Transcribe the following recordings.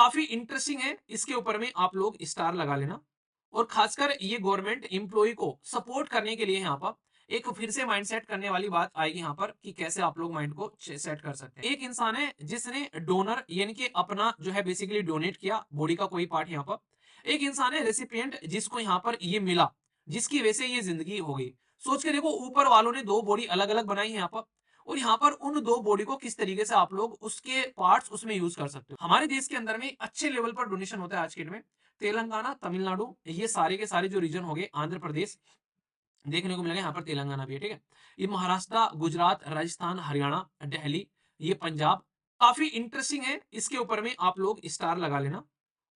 काफी इंटरेस्टिंग है, इसके ऊपर में आप लोग स्टार लगा लेना। और खासकर ये गवर्नमेंट एम्प्लॉय को सपोर्ट करने के लिए यहाँ पर एक फिर से माइंडसेट करने वाली बात आएगी यहाँ पर कि कैसे आप लोग माइंड को सेट कर सकते हैं। एक इंसान है जिसने डोनर यानी कि अपना जो है बेसिकली डोनेट किया बॉडी का कोई पार्ट यहाँ पर। एक इंसान है रेसिपिएंट जिसको यहाँ पर ये मिला, जिसकी वजह से ये जिंदगी हो गई। सोच के देखो, ऊपर वालों ने दो बॉडी अलग अलग बनाई है यहाँ पर, और यहाँ पर उन दो बॉडी को किस तरीके से आप लोग उसके पार्ट्स उसमें यूज कर सकते हो। हमारे देश के अंदर में अच्छे लेवल पर डोनेशन होता है आज के डेट में। तेलंगाना, तमिलनाडु, ये सारे के सारे जो रीजन हो गए, आंध्र प्रदेश देखने को मिलेगा, यहाँ पर तेलंगाना भी है, ठीक है। ये महाराष्ट्र, गुजरात, राजस्थान, हरियाणा, दिल्ली, ये पंजाब। काफी इंटरेस्टिंग है, इसके ऊपर में आप लोग स्टार लगा लेना।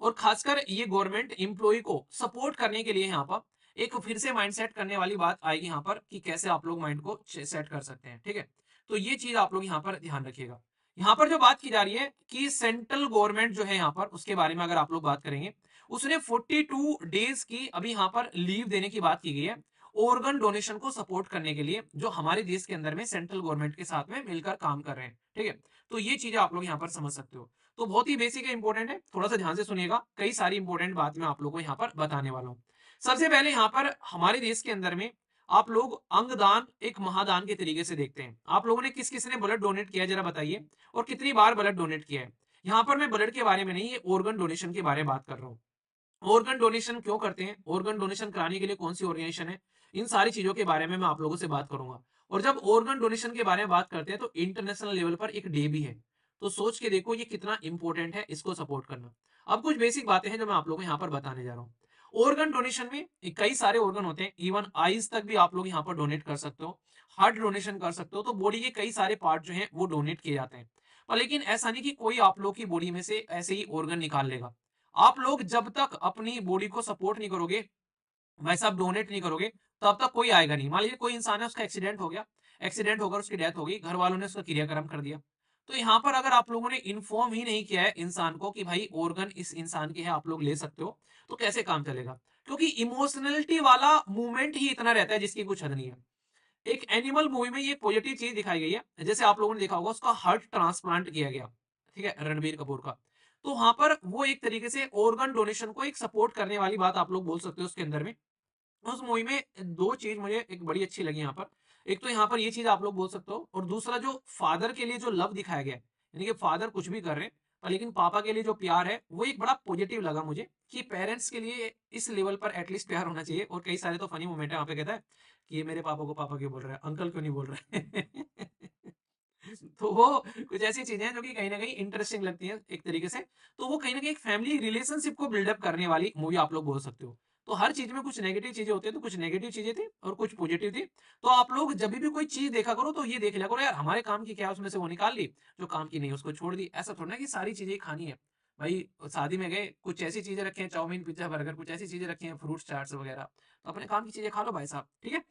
और खासकर ये गवर्नमेंट एम्प्लॉय को सपोर्ट करने के लिए यहाँ पर एक फिर से माइंडसेट करने वाली बात आएगी यहाँ पर कि कैसे आप लोग माइंड को सेट कर सकते हैं, ठीक है। तो ये चीज आप लोग यहाँ पर ध्यान रखिएगा। यहाँ पर जो बात की जा रही है कि सेंट्रल गवर्नमेंट जो है यहाँ पर, उसके बारे में अगर आप लोग बात करेंगे, उसने 42 डेज की अभी यहाँ पर लीव देने की बात की गई है ऑर्गन डोनेशन को सपोर्ट करने के लिए, जो हमारे देश के अंदर में सेंट्रल गवर्नमेंट के साथ में मिलकर काम कर रहे हैं, ठीक है। तो ये चीजें आप लोग यहाँ पर समझ सकते हो। तो बहुत ही बेसिक है, इंपॉर्टेंट है, थोड़ा सा ध्यान से सुनिएगा, कई सारी इंपॉर्टेंट बात मैं आप लोगों को यहाँ पर बताने वाला हूँ। सबसे पहले यहाँ पर हमारे देश के अंदर में आप लोग अंगदान एक महादान के तरीके से देखते हैं। आप लोगों ने किस किस ने ब्लड डोनेट किया जरा बताइए, और कितनी बार ब्लड डोनेट किया है। यहाँ पर मैं ब्लड के बारे में नहीं, ये ऑर्गन डोनेशन के बारे में बात कर रहा हूँ। ऑर्गन डोनेशन क्यों करते हैं, ऑर्गन डोनेशन कराने के लिए कौन सी ऑर्गेनाइजेशन है, इन सारी चीजों के बारे में मैं आप लोगों से बात करूंगा। और जब ऑर्गन डोनेशन के बारे में बात करते हैं तो इंटरनेशनल लेवल पर एक डे भी है। तो सोच के देखो ये कितना इंपॉर्टेंट है इसको सपोर्ट करना। अब कुछ बेसिक बातें हैं जो मैं आप लोगों को यहाँ पर बताने जा रहा हूँ। ऑर्गन डोनेशन में कई सारे ऑर्गन होते हैं, इवन आईज तक भी आप लोग यहाँ पर डोनेट कर सकते हो, हार्ट डोनेशन कर सकते हो। तो बॉडी के कई सारे पार्ट जो है वो डोनेट किए जाते हैं। पर लेकिन ऐसा नहीं कि कोई आप लोग की बॉडी में से ऐसे ही ऑर्गन निकाल लेगा। आप लोग जब तक अपनी बॉडी को सपोर्ट नहीं करोगे, भाई साहब डोनेट नहीं करोगे, तब तक कोई आएगा नहीं। मान लीजिए कोई इंसान है, उसका एक्सीडेंट हो गया, एक्सीडेंट होकर उसकी डेथ हो गई, घर वालों ने उसका क्रियाक्रम कर दिया। तो यहाँ पर अगर आप लोगों ने इन्फॉर्म ही नहीं किया है इंसान को कि भाई ऑर्गन इस इंसान के है, आप लोग ले सकते हो, तो कैसे काम चलेगा। क्योंकि इमोशनलिटी वाला मूवमेंट ही इतना रहता है जिसकी कुछ हद नहीं है। एक एनिमल मूवी में ये पॉजिटिव चीज दिखाई गई है, जैसे आप लोगों ने देखा होगा उसका हार्ट ट्रांसप्लांट किया गया, ठीक है, रणबीर कपूर का। तो वहां पर वो एक तरीके से ऑर्गन डोनेशन को एक सपोर्ट करने वाली बात आप लोग बोल सकते हो उसके अंदर में। उस मूवी में दो चीज मुझे एक बड़ी अच्छी लगी यहाँ पर। एक तो यहाँ पर ये चीज आप लोग बोल सकते हो, और दूसरा जो फादर के लिए जो लव दिखाया गया है, यानी कि फादर कुछ भी कर रहे हैं पर लेकिन पापा के लिए जो प्यार है वो एक बड़ा पॉजिटिव लगा मुझे, कि पेरेंट्स के लिए इस लेवल पर एटलीस्ट प्यार होना चाहिए। और कई सारे तो फनी मोमेंट है, वहां पे कहता है कि ये मेरे पापा को पापा क्यों बोल रहा है, अंकल क्यों नहीं बोल रहा है। तो वो कुछ ऐसी चीजें हैं जो कि कहीं ना कहीं इंटरेस्टिंग लगती हैं एक तरीके से। तो वो कहीं ना कहीं एक फैमिली रिलेशनशिप को बिल्डअप करने वाली मूवी आप लोग बोल सकते हो। तो हर चीज में कुछ नेगेटिव चीजें होती है, तो कुछ नेगेटिव चीजें थी और कुछ पॉजिटिव थी। तो आप लोग जब भी कोई चीज देखा करो तो ये देख लिया करो, यार हमारे काम की क्या है, उसमें से वो निकाल ली, जो काम की नहीं उसको छोड़ दी। ऐसा थोड़ा ना कि सारी चीजें ही खानी है। भाई शादी में गए, कुछ ऐसी चीजें रखे हैं, चाउमीन, पिज्जा, बर्गर, कुछ ऐसी चीजें रखी हैं, फ्रूट्स, चाट्स वगैरह, तो अपने काम की चीजें खा लो भाई साहब, ठीक है।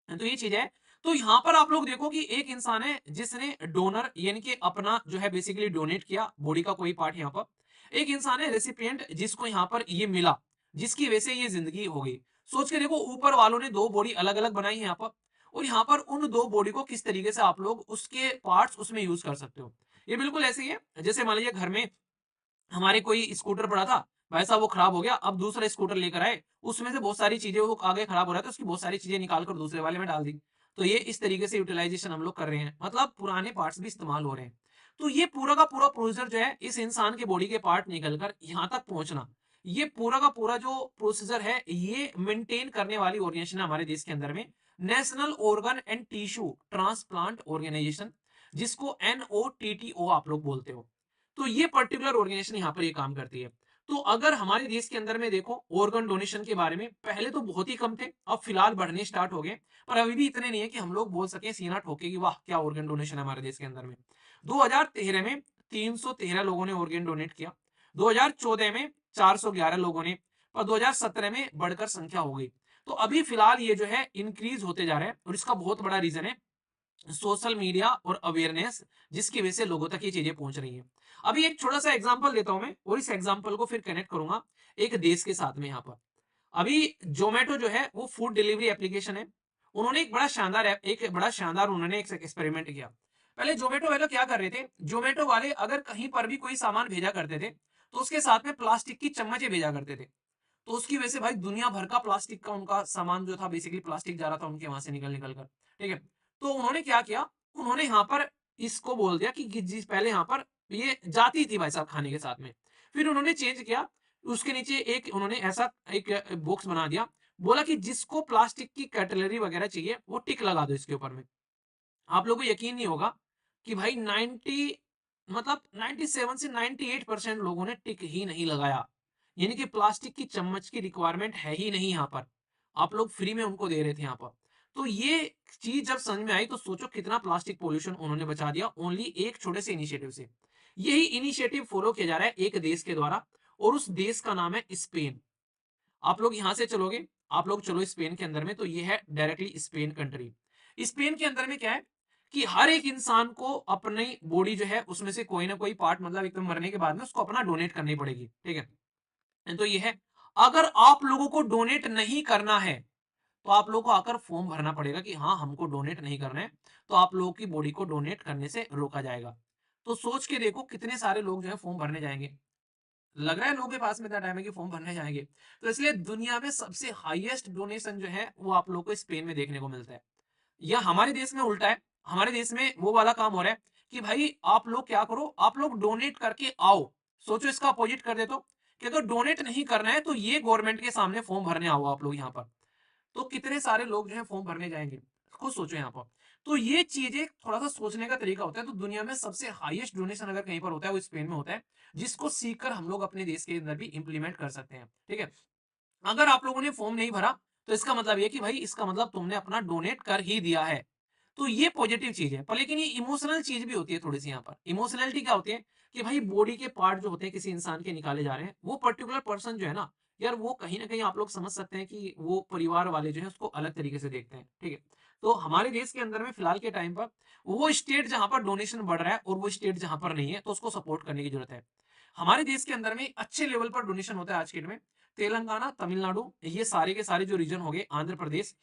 तो ये चीज है। तो यहाँ पर आप लोग देखो कि एक इंसान है जिसने डोनर यानी कि अपना जो है बेसिकली डोनेट किया बॉडी का कोई पार्ट यहाँ पर। एक इंसान है रेसिपिएंट जिसको यहाँ पर ये मिला, जिसकी वजह से ये जिंदगी हो गई। सोच के देखो, ऊपर वालों ने दो बॉडी अलग अलग बनाई है यहाँ पर, और यहाँ पर उन दो बॉडी को किस तरीके से आप लोग उसके पार्ट्स उसमें यूज कर सकते हो। ये बिल्कुल ऐसे ही है जैसे मान लीजिए घर में हमारे कोई स्कूटर पड़ा था, भाई साहब वो खराब हो गया, अब दूसरा स्कूटर लेकर आए, उसमें से बहुत सारी चीजें वो आगे खराब हो रहा था, उसकी बहुत सारी चीजें निकाल कर दूसरे वाले में डाल दी। तो ये इस तरीके से यूटिलाइजेशन हम लोग कर रहे हैं, मतलब पुराने पार्ट्स भी इस्तेमाल हो रहे हैं। तो ये पूरा का पूरा प्रोसीजर जो है, इस इंसान के बॉडी के पार्ट निकलकर यहाँ तक पहुंचना, ये पूरा का पूरा जो प्रोसीजर है ये मेंटेन करने वाली ऑर्गेनाइजेशन है हमारे देश के अंदर में, national organ and tissue transplant organisation, जिसको NOTTO आप लोग बोलते हो। तो ये पर्टिकुलर ऑर्गेनाइजेशन यहाँ पर ये काम करती है। तो अगर हमारे देश के अंदर में देखो ऑर्गन डोनेशन के बारे में, पहले तो बहुत ही कम थे, अब फिलहाल बढ़ने स्टार्ट हो गए, पर अभी भी इतने नहीं है कि हम लोग बोल सके सीना ठोके कि वाह क्या ऑर्गन डोनेशन है हमारे देश के अंदर में। 2013 में 313 लोगों ने ऑर्गन डोनेट किया, 2014 में 411 लोगों ने, और 2017 में बढ़कर संख्या हो गई। तो अभी फिलहाल ये जो है इंक्रीज होते जा रहा है, और इसका बहुत बड़ा रीजन है सोशल मीडिया और अवेयरनेस, जिसकी वजह से लोगों तक ये चीजें पहुंच रही हैं। अभी एक छोटा सा एग्जांपल देता हूं मैं, और इस एग्जांपल को फिर कनेक्ट करूंगा एक देश के साथ में। यहाँ पर अभी जोमेटो जो है वो फूड डिलीवरी एप्लीकेशन है, उन्होंने एक बड़ा शानदार उन्होंने एक एक्सपेरिमेंट किया। पहले जोमेटो वाले क्या कर रहे थे, जोमेटो वाले अगर कहीं पर भी कोई सामान भेजा करते थे, तो उसके साथ में प्लास्टिक की चम्मचें भेजा करते थे। तो उसकी वजह से भाई दुनिया भर का प्लास्टिक का उनका सामान जो था, बेसिकली प्लास्टिक जा रहा था उनके वहां से निकल निकल कर, ठीक है। तो उन्होंने क्या किया, उन्होंने यहाँ पर इसको बोल दिया कि जिस पहले यहाँ पर ये जाती थी भाई साहब खाने के साथ में, फिर उन्होंने चेंज किया, उसके नीचे एक उन्होंने ऐसा एक बॉक्स बना दिया, बोला कि जिसको प्लास्टिक की कटलरी वगैरह चाहिए वो टिक लगा दो इसके ऊपर में। आप लोगों को यकीन नहीं होगा कि भाई 97 से 98% लोगों ने टिक ही नहीं लगाया। यानी कि प्लास्टिक की चम्मच की रिक्वायरमेंट है ही नहीं यहाँ पर, आप लोग फ्री में उनको दे रहे थे यहाँ पर। तो ये चीज जब समझ में आई तो सोचो कितना प्लास्टिक पोल्यूशन उन्होंने बचा दिया ओनली एक छोटे से इनिशिएटिव से। यही इनिशिएटिव फॉलो किया जा रहा है एक देश के द्वारा, और उस देश का नाम है स्पेन। आप लोग यहां से चलोगे, आप लोग चलो स्पेन के अंदर में, तो ये है डायरेक्टली स्पेन कंट्री। स्पेन के अंदर में क्या है कि हर एक इंसान को अपनी बॉडी जो है उसमें से कोई ना कोई पार्ट, मतलब एकदम मरने के बाद में उसको अपना डोनेट करनी पड़ेगी, ठीक है। तो ये है, अगर आप लोगों को डोनेट नहीं करना है तो आप लोगों को आकर फॉर्म भरना पड़ेगा कि हाँ हमको डोनेट नहीं करना है, तो आप लोगों की बॉडी को डोनेट करने से रोका जाएगा। तो सोच के देखो कितने सारे लोग जो है फॉर्म भरने जाएंगे। लग रहा है लोगों के पास में इतना टाइम है कि फॉर्म भरने जाएंगे। तो इसलिए दुनिया में सबसे हाईएस्ट डोनेशन जो है वो आप लोगों को स्पेन में देखने को मिलता है। या हमारे देश में उल्टा है, हमारे देश में वो वाला काम हो रहा है कि भाई आप लोग क्या करो, आप लोग डोनेट करके आओ। सोचो इसका अपोजिट कर दे तो, कि अगर डोनेट नहीं करना है तो ये गवर्नमेंट के सामने फॉर्म भरने आओ आप लोग यहाँ पर। तो कितने सारे लोग जो है फॉर्म भरने जाएंगे, खुद सोचो यहाँ पर। तो ये चीजें थोड़ा सा सोचने का तरीका होता है। तो दुनिया में सबसे हाईएस्ट डोनेशन अगर कहीं पर होता है वो स्पेन में होता है, जिसको सीखकर हम लोग अपने देश के अंदर भी इंप्लीमेंट कर सकते हैं, ठीक है। अगर आप लोगों ने फॉर्म नहीं भरा तो इसका मतलब ये कि भाई इसका मतलब तुमने अपना डोनेट कर ही दिया है। तो ये पॉजिटिव चीज है। पर लेकिन ये इमोशनल चीज भी होती है थोड़ी सी यहाँ पर। इमोशनलिटी क्या होती है कि भाई बॉडी के पार्ट जो होते हैं किसी इंसान के निकाले जा रहे हैं, वो पर्टिकुलर पर्सन जो है ना यार, वो कहीं ना कहीं आप लोग समझ सकते हैं कि वो परिवार वाले जो है उसको अलग तरीके से देखते हैं, ठीक है। तो हमारे देश के अंदर में फिलहाल के टाइम पर वो स्टेट जहां पर डोनेशन बढ़ रहा है और वो स्टेट जहां पर नहीं है, तो उसको सपोर्ट करने की जरूरत है। हमारे देश के अंदर में अच्छे लेवल पर डोनेशन होता है आज के डेट में। तेलंगाना, तमिलनाडु, ये सारे के सारे जो रीजन हो गए, आंध्र प्रदेश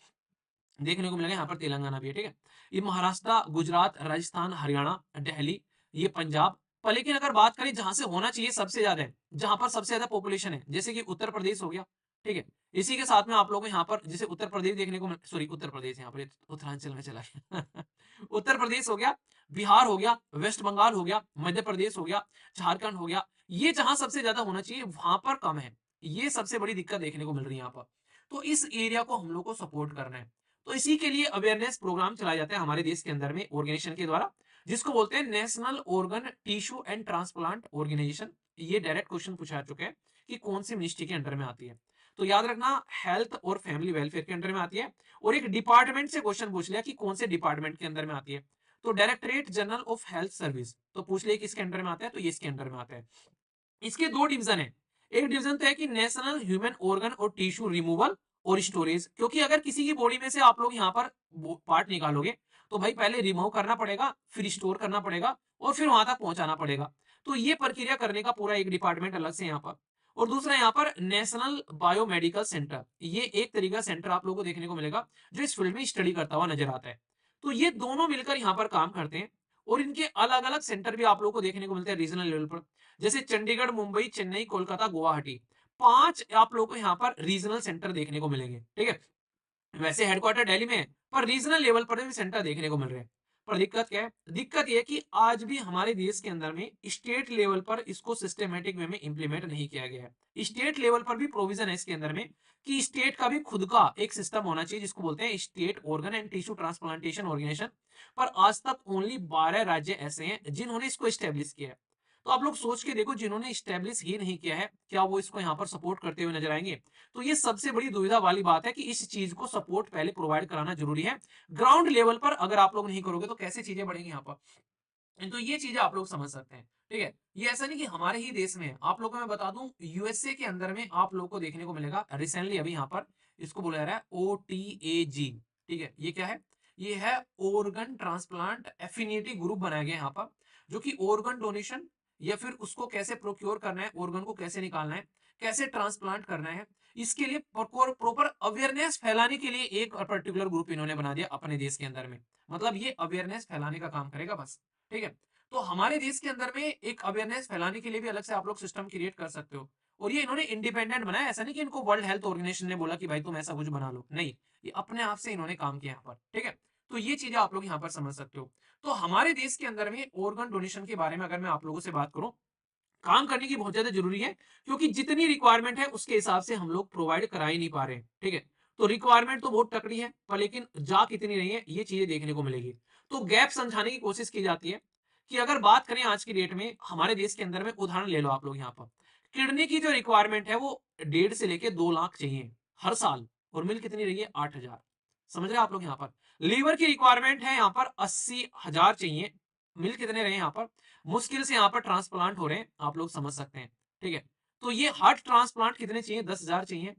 देखने को मिलेगा, यहाँ पर तेलंगाना भी है, ठीक है। ये महाराष्ट्र, गुजरात, राजस्थान, हरियाणा, दिल्ली, ये पंजाब। पर लेकिन अगर बात करें जहां से होना चाहिए सबसे ज्यादा है, जहां पर सबसे ज्यादा पॉपुलेशन है, जैसे कि उत्तर प्रदेश हो गया, ठीक है। इसी के साथ में आप लोगों को यहाँ पर जैसे उत्तर प्रदेश देखने को, सॉरी उत्तर प्रदेश, यहाँ पर उत्तरांचल में चला गया उत्तर प्रदेश हो गया, बिहार हो गया, वेस्ट बंगाल हो गया, मध्य प्रदेश हो गया, झारखंड हो गया। ये जहां सबसे ज्यादा होना चाहिए वहां पर कम है। ये सबसे बड़ी दिक्कत देखने को मिल रही है यहाँ पर। तो इस एरिया को हम लोग को सपोर्ट करना है। तो इसी के लिए अवेयरनेस प्रोग्राम चलाए जाते हैं हमारे देश के अंदर में ऑर्गेनाइजेशन के द्वारा, जिसको बोलते हैं national organ tissue and transplant organisation. ये डायरेक्ट क्वेश्चन पूछा चुके हैं कि कौन सी मिनिस्ट्री के अंडर में आती है। तो याद रखना हेल्थ और फैमिली वेलफेयर के अंडर में आती है। और एक डिपार्टमेंट से क्वेश्चन पूछ लिया कि कौन से डिपार्टमेंट के अंदर में आती है, तो directorate general of health service. तो पूछ लिया किसके अंडर में आता है, तो ये इसके अंडर में आता है। इसके दो डिवीजन है। एक डिवीजन तो है कि नेशनल ह्यूमन ऑर्गन और टिश्यू रिमूवल और स्टोरेज, क्योंकि अगर किसी की बॉडी में से आप लोग यहाँ पर पार्ट निकालोगे तो भाई पहले रिमूव करना पड़ेगा, फिर स्टोर करना पड़ेगा, और फिर वहां तक पहुंचाना पड़ेगा। तो ये प्रक्रिया करने का पूरा एक डिपार्टमेंट अलग से यहाँ पर। और दूसरा यहाँ पर नेशनल बायोमेडिकल सेंटर, ये एक तरीका सेंटर आप लोगों को देखने को मिलेगा जो इस फील्ड में स्टडी करता हुआ नजर आता है। तो ये दोनों मिलकर यहाँ पर काम करते हैं। और इनके अलग अलग सेंटर भी आप लोगों को देखने को मिलते हैं रीजनल लेवल पर, जैसे चंडीगढ़, मुंबई, चेन्नई, कोलकाता, गुवाहाटी। 5 आप लोगों को यहाँ पर रीजनल सेंटर देखने को मिलेंगे, ठीक है। वैसे हेडक्वार्टर दिल्ली में है, पर रीजनल लेवल पर भी सेंटर देखने को मिल रहे हैं। पर दिक्कत क्या है, दिक्कत यह है कि आज भी हमारे देश के अंदर में स्टेट लेवल पर इसको सिस्टमेटिक वे में इंप्लीमेंट नहीं किया गया है। स्टेट लेवल पर भी प्रोविजन है इसके अंदर में कि स्टेट का भी खुद का एक सिस्टम होना चाहिए, जिसको बोलते हैं state organ and tissue transplantation organisation. पर आज तक ओनली 12 राज्य ऐसे हैं जिन्होंने इसको स्टेब्लिश किया है। तो आप लोग सोच के देखो, जिन्होंने स्टेब्लिश ही नहीं किया है, क्या वो इसको यहाँ पर सपोर्ट करते हुए नजर आएंगे? तो ये सबसे बड़ी दुविधा वाली बात है कि इस चीज को सपोर्ट पहले प्रोवाइड कराना जरूरी है। ग्राउंड लेवल पर अगर आप लोग नहीं करोगे तो कैसे चीजें बढ़ेंगी यहाँ पर? तो ये चीजें आप लोग समझ सकते हैं, ठीक है। ये ऐसा नहीं कि हमारे ही देश में है। आप लोगों को मैं बता दूं, यूएसए के अंदर में आप लोग को देखने को मिलेगा रिसेंटली अभी यहाँ पर इसको बोला जा रहा है OTAG, ठीक है। ये क्या है? ये है ऑर्गन ट्रांसप्लांट एफिनिटी ग्रुप बनाया गया यहाँ पर, जो कि ऑर्गन डोनेशन या फिर उसको कैसे प्रोक्योर करना है, ऑर्गन को कैसे निकालना है, कैसे ट्रांसप्लांट करना है, इसके लिए प्रॉपर अवेयरनेस फैलाने के लिए एक पर्टिकुलर ग्रुप इन्होंने बना दिया अपने देश के अंदर में। मतलब ये अवेयरनेस फैलाने का काम करेगा बस, ठीक है। तो हमारे देश के अंदर में एक अवेयरनेस फैलाने के लिए भी अलग से आप लोग सिस्टम क्रिएट कर सकते हो। और ये इन्होंने इंडिपेंडेंट बनाया, ऐसा नहीं कि इनको वर्ल्ड हेल्थ ऑर्गेनाइजेशन ने बोला कि भाई तुम ऐसा कुछ बना लो, नहीं, ये अपने आप से इन्होंने काम किया यहाँ पर, ठीक है। तो ये चीजें आप लोग यहाँ पर समझ सकते हो। तो हमारे देश के अंदर में ऑर्गन डोनेशन के बारे में अगर मैं आप लोगों से बात करूं, काम करने की बहुत ज्यादा जरूरी है, क्योंकि जितनी रिक्वायरमेंट है उसके हिसाब से हम लोग प्रोवाइड करा ही नहीं पा रहे हैं, ठीक है। तो रिक्वायरमेंट तो बहुत तकड़ी है, पर लेकिन जा कितनी रही है ये चीजें देखने को मिलेगी। तो गैप समझाने की कोशिश की जाती है कि अगर बात करें आज की डेट में हमारे देश के अंदर में, उदाहरण ले लो आप लोग यहाँ पर, किडनी की जो रिक्वायरमेंट है वो 1.5 से लेके 2 लाख चाहिए हर साल, और मिल कितनी रही है 8,000। समझ रहे हैं आप लोग यहाँ पर। लीवर की रिक्वायरमेंट है यहाँ पर 80,000 चाहिए, मिल कितने रहे यहाँ पर, मुश्किल से यहाँ पर ट्रांसप्लांट हो रहे हैं, आप लोग समझ सकते हैं, ठीक है। तो ये हार्ट ट्रांसप्लांट कितने चाहिए, 10,000 चाहिए,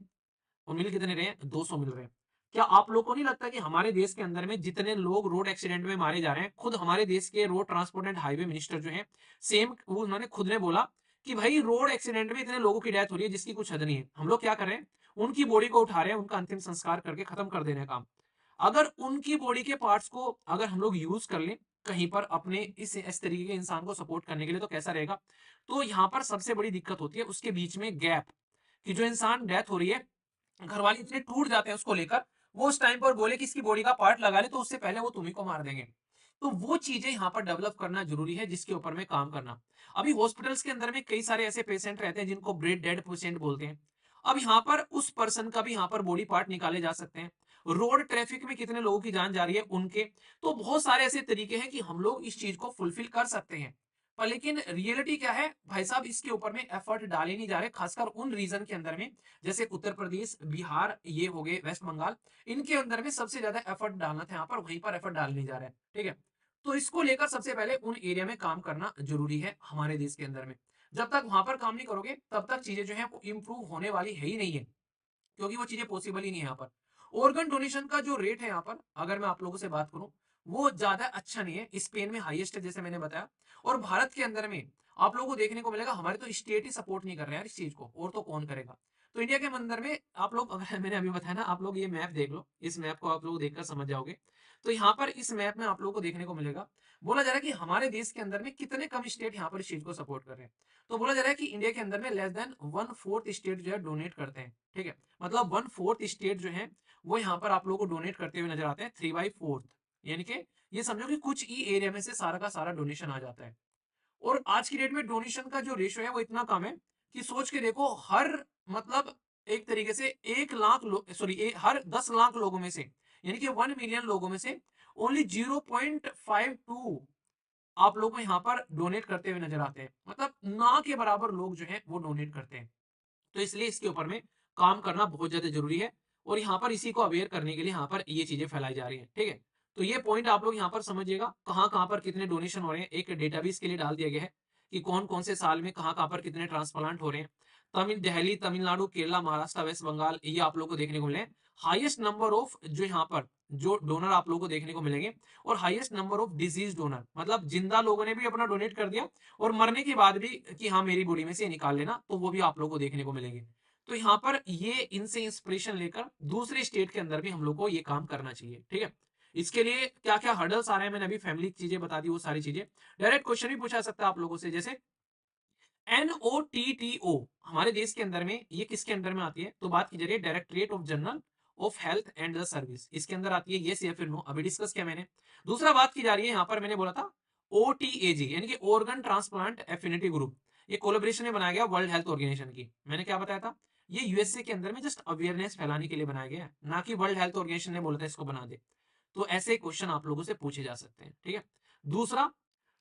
और मिल कितने रहे हैं, 200 मिल रहे हैं। क्या आप लोग को नहीं लगता कि हमारे देश के अंदर में जितने लोग रोड एक्सीडेंट में मारे जा रहे हैं, खुद हमारे देश के road transport and highway minister जो है, सेम वो उन्होंने खुद ने बोला कि भाई रोड एक्सीडेंट में इतने लोगों की डेथ हो रही है जिसकी कुछ हद नहीं है, हम लोग क्या कर रहे हैं, उनकी बॉडी को उठा रहे हैं, उनका अंतिम संस्कार करके खत्म कर देने का काम। अगर उनकी बॉडी के पार्ट्स को अगर हम लोग यूज कर लें कहीं पर अपने इस तरीके के इंसान को सपोर्ट करने के लिए, तो कैसा रहेगा। तो यहाँ पर सबसे बड़ी दिक्कत होती है उसके बीच में गैप, कि जो इंसान डेथ हो रही है, घर वाले इतने टूट जाते हैं उसको लेकर, वो उस टाइम पर बोले कि इसकी बॉडी का पार्ट लगा ले, तो उससे पहले वो तुम्ही को मार देंगे। तो वो चीजें यहाँ पर डेवलप करना जरूरी है, जिसके ऊपर में काम करना। अभी हॉस्पिटल्स के अंदर में कई सारे ऐसे पेशेंट रहते हैं जिनको ब्रेन डेड पेशेंट बोलते हैं। अब यहाँ पर उस पर्सन का भी यहाँ पर बॉडी पार्ट निकाले जा सकते हैं। रोड ट्रैफिक में कितने लोगों की जान जा रही है उनके। तो बहुत सारे ऐसे तरीके हैं कि हम लोग इस चीज को फुलफिल कर सकते हैं। पर लेकिन रियलिटी क्या है भाई साहब, इसके ऊपर में एफर्ट डाले नहीं जा रहे, खासकर उन रीजन के अंदर में जैसे उत्तर प्रदेश, बिहार, ये हो गए वेस्ट बंगाल, इनके अंदर में सबसे ज्यादा एफर्ट डालना था यहाँ पर, वहीं पर एफर्ट डाल नहीं जा रहा है, ठीक है। तो इसको लेकर सबसे पहले उन एरिया में काम करना जरूरी है हमारे देश के अंदर में। जब तक वहां पर काम नहीं करोगे तब तक चीजें जो है वो इंप्रूव होने वाली है ही नहीं है, क्योंकि वो चीजें पॉसिबल ही नहीं है यहाँ पर। ऑर्गन डोनेशन का जो रेट है यहाँ पर, अगर मैं आप लोगों से बात करूं, वो ज्यादा अच्छा नहीं है। स्पेन में हाईएस्ट है जैसे मैंने बताया, और भारत के अंदर में आप लोगों को देखने को मिलेगा हमारे तो स्टेट ही सपोर्ट नहीं कर रहे हैं यार इस चीज को, और तो कौन करेगा। तो इंडिया के अंदर में आप लोग, अगर मैंने अभी बताया ना, आप लोग ये मैप देख लो, इस मैप को आप लोग देखकर समझ जाओगे। तो यहाँ पर इस मैप में आप लोगों को देखने को मिलेगा, बोला जा रहा है कि हमारे देश के अंदर में कितने कम स्टेट यहाँ पर इस चीज को सपोर्ट कर रहे हैं। तो बोला जा रहा है कि इंडिया के अंदर में लेस देन 1/4 स्टेट जो है डोनेट करते हैं, ठीक है। मतलब 1/4 स्टेट जो है वो यहाँ पर आप लोगों को डोनेट करते हुए नजर आते हैं, 3/4, यानी कि ये समझो कि कुछ ही एरिया में से सारा का सारा डोनेशन आ जाता है। और आज की डेट में डोनेशन का जो रेशियो है वो इतना कम है कि सोच के देखो, हर मतलब एक तरीके से 1 लाख लोग, सॉरी, हर 10 लाख लोगों में से, यानी कि 1 मिलियन लोगों में से ओनली 0.52 आप लोग को यहाँ पर डोनेट करते हुए नजर आते हैं। मतलब ना के बराबर लोग जो है वो डोनेट करते हैं। तो इसलिए इसके ऊपर में काम करना बहुत ज्यादा जरूरी है, और यहाँ पर इसी को अवेयर करने के लिए यहाँ पर ये चीजें फैलाई जा रही है, ठीक है। तो ये पॉइंट आप लोग यहाँ पर समझिएगा, कहाँ कहाँ पर कितने डोनेशन हो रहे हैं, एक डेटाबेस के लिए डाल दिया गया है कि कौन कौन से साल में कहाँ कहाँ पर कितने ट्रांसप्लांट हो रहे हैं। दिल्ली, तमिलनाडु, केरला, महाराष्ट्र, वेस्ट बंगाल, ये आप लोग को देखने को मिले हाईएस्ट नंबर ऑफ जो यहाँ पर जो डोनर आप लोगों को देखने को मिलेंगे, और highest number of disease donor, मतलब जिंदा लोगों ने भी अपना डोनेट कर दिया, और मरने के बाद भी कि हाँ मेरी बॉडी में से निकाल लेना, तो वो भी आप लोगों को देखने को मिलेंगे। तो यहाँ पर ये इनसे इंस्पिरेशन लेकर दूसरे स्टेट के अंदर भी हम लोग को ये काम करना चाहिए, ठीक है। इसके लिए क्या क्या हर्डल्स आ रहे हैं मैंने अभी फैमिली चीजें बता दी, वो सारी चीजें। डायरेक्ट क्वेश्चन भी पूछा सकता है आप लोगों से, जैसे NOTTO हमारे देश के अंदर में ये किसके अंदर में आती है, तो बात की जा रही है directorate of general of health and the service, इसके अंदर आती है, यस या फिर नो, अभी डिस्कस किया मैंने। दूसरा बात की जा रही है यहाँ पर, मैंने बोला था OTAG यानी कि ऑर्गन ट्रांसप्लांट एफिनिटी ग्रुप, ये कोलैबोरेशन में बनाया गया वर्ल्ड हेल्थ ऑर्गेनाइजेशन की। मैंने क्या बताया था, ये यूएसए के अंदर में जस्ट अवेयरनेस फैलाने के लिए बनाया गया है, ना कि वर्ल्ड हेल्थ ऑर्गेनाइजेशन ने बोला था इसको बना दे। तो ऐसे क्वेश्चन आप लोगों से पूछे जा सकते हैं, ठीक है। दूसरा,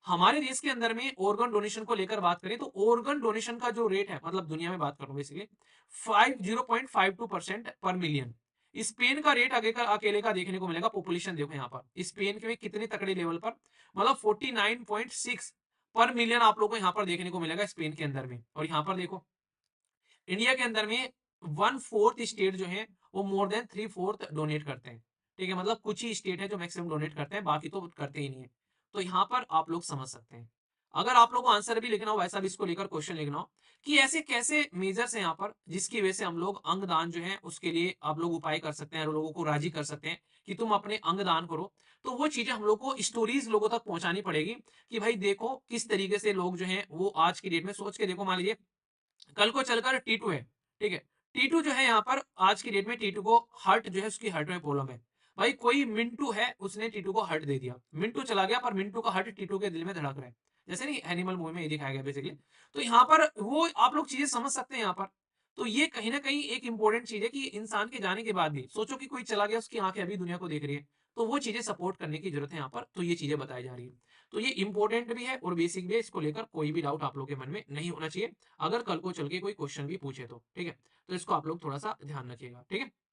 हमारे देश के अंदर में ऑर्गन डोनेशन को लेकर बात करें, तो ऑर्गन डोनेशन का जो रेट है, मतलब दुनिया में बात करूं बेसिकली, 0.52% पर मिलियन। स्पेन का रेट आगे का अकेले का देखने को मिलेगा, पॉपुलेशन देखो यहाँ पर स्पेन के कितने तकड़े लेवल पर, मतलब 49.6 पर मिलियन आप लोगों को यहाँ पर देखने को मिलेगा स्पेन के अंदर में। और यहाँ पर देखो इंडिया के अंदर में 1/4 स्टेट जो है वो मोर देन 3/4 डोनेट करते हैं, ठीक है। मतलब कुछ ही स्टेट है जो मैक्सिमम डोनेट करते हैं, बाकी तो करते ही नहीं है। तो यहाँ पर आप लोग समझ सकते हैं। अगर आप लोग को आंसर भी लिखना हो, वैसा भी इसको लेकर क्वेश्चन लिखना हो कि ऐसे कैसे मेजर्स हैं यहाँ पर जिसकी वजह से हम लोग अंग दान जो है उसके लिए आप लोग उपाय कर सकते हैं, लोगों को राजी कर सकते हैं कि तुम अपने अंग दान करो। तो वो चीजें हम लोग को स्टोरीज लोगों तक पहुंचानी पड़ेगी कि भाई देखो किस तरीके से लोग जो हैं वो आज की डेट में सोच के देखो, मान लीजिए कल को चलकर टीटू है, ठीक है, टीटू जो है यहाँ पर आज की डेट में टीटू को हार्ट जो है उसकी हार्ट में प्रॉब्लम है। भाई कोई मिंटू है उसने टीटू को हार्ट दे दिया, मिंटू चला गया पर मिंटू का हार्ट टीटू के दिल में धड़क रहा है, जैसे नहीं एनिमल मूवी में ये दिखाया गया बेसिकली। तो यहाँ पर वो आप लोग चीजें समझ सकते हैं यहाँ पर। तो ये कहीं ना कहीं एक इंपॉर्टेंट चीज है कि इंसान के जाने के बाद भी सोचो कि कोई चला गया, उसकी आंखें अभी दुनिया को देख रही है, तो वो चीजें सपोर्ट करने की जरूरत है यहाँ पर। तो ये चीजें बताई जा रही है, तो ये इंपॉर्टेंट भी है और बेसिक भी है, इसको लेकर कोई भी डाउट आप लोग के मन में नहीं होना चाहिए। अगर कल को चल के कोई क्वेश्चन भी पूछे तो ठीक है, तो इसको आप लोग थोड़ा सा ध्यान रखिएगा, ठीक है।